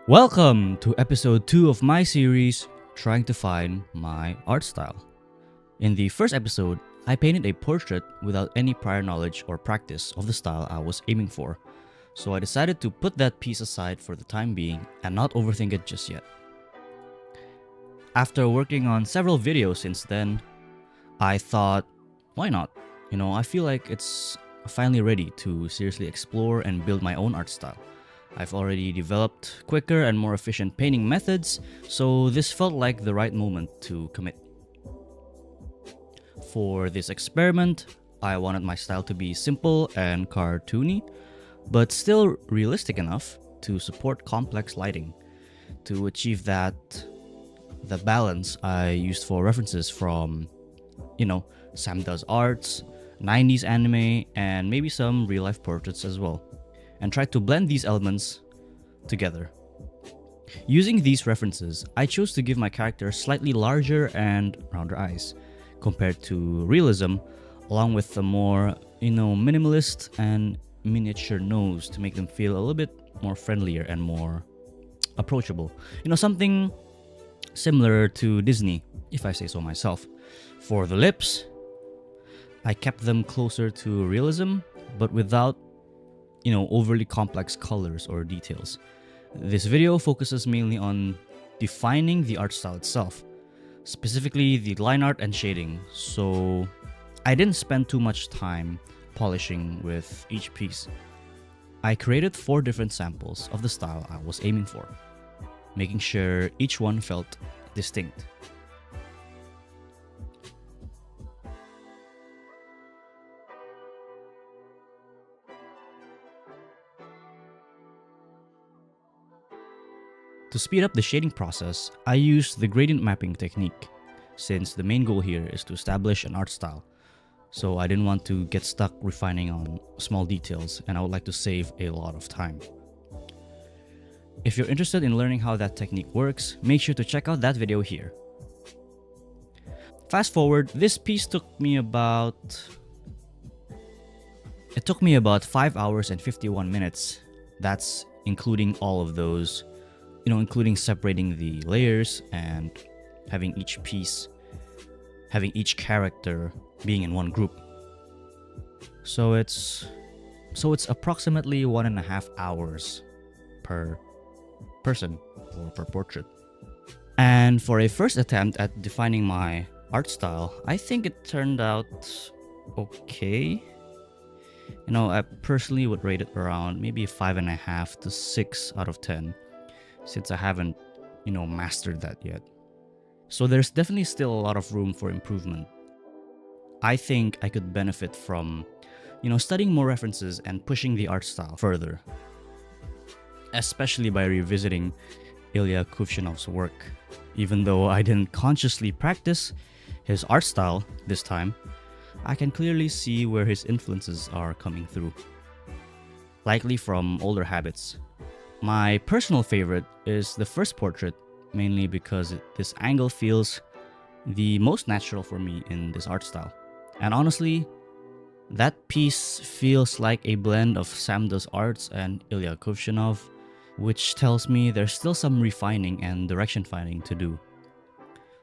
Welcome to episode 2 of my series, Trying to Find My Art Style. In the first episode, I painted a portrait without any prior knowledge or practice of the style I was aiming for, so I decided to put that piece aside for the time being and not overthink it just yet. After working on several videos since then, I thought, why not? I feel like it's finally ready to seriously explore and build my own art style. I've already developed quicker and more efficient painting methods, so this felt like the right moment to commit. For this experiment, I wanted my style to be simple and cartoony, but still realistic enough to support complex lighting. To achieve that, the balance I used for references from, Sam Does Arts, 90s anime, and maybe some real life portraits as well, and tried to blend these elements together. Using these references, I chose to give my character slightly larger and rounder eyes compared to realism, along with the more, minimalist and miniature nose to make them feel a little bit more friendlier and more approachable. Something similar to Disney, if I say so myself. For the lips, I kept them closer to realism, but without overly complex colors or details. This video focuses mainly on defining the art style itself, specifically the line art and shading, so I didn't spend too much time polishing with each piece. I created 4 different samples of the style I was aiming for, making sure each one felt distinct. To speed up the shading process, I used the gradient mapping technique, since the main goal here is to establish an art style. So I didn't want to get stuck refining on small details, and I would like to save a lot of time. If you're interested in learning how that technique works, make sure to check out that video here. Fast forward, this piece took me about 5 hours and 51 minutes. That's including all of those, including separating the layers and having each character being in one group. So it's approximately 1.5 hours per person or per portrait. And for a first attempt at defining my art style, I think it turned out okay. I personally would rate it around maybe 5.5 to 6 out of 10. Since I haven't, mastered that yet. So there's definitely still a lot of room for improvement. I think I could benefit from, studying more references and pushing the art style further. Especially by revisiting Ilya Kuvshinov's work. Even though I didn't consciously practice his art style this time, I can clearly see where his influences are coming through. Likely from older habits. My personal favorite is the first portrait, mainly because this angle feels the most natural for me in this art style. And honestly, that piece feels like a blend of Sam Does Arts and Ilya Kuvshinov, which tells me there's still some refining and direction finding to do.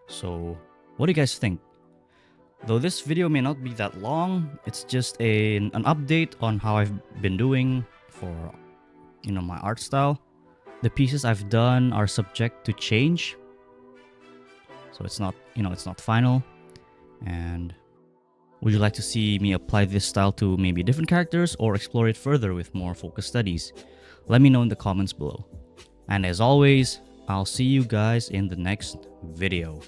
So, what do you guys think? Though this video may not be that long, it's just an update on how I've been doing for my art style. The pieces I've done are subject to change, so it's not final. And would you like to see me apply this style to maybe different characters or explore it further with more focused studies? Let me know in the comments below. And as always, I'll see you guys in the next video.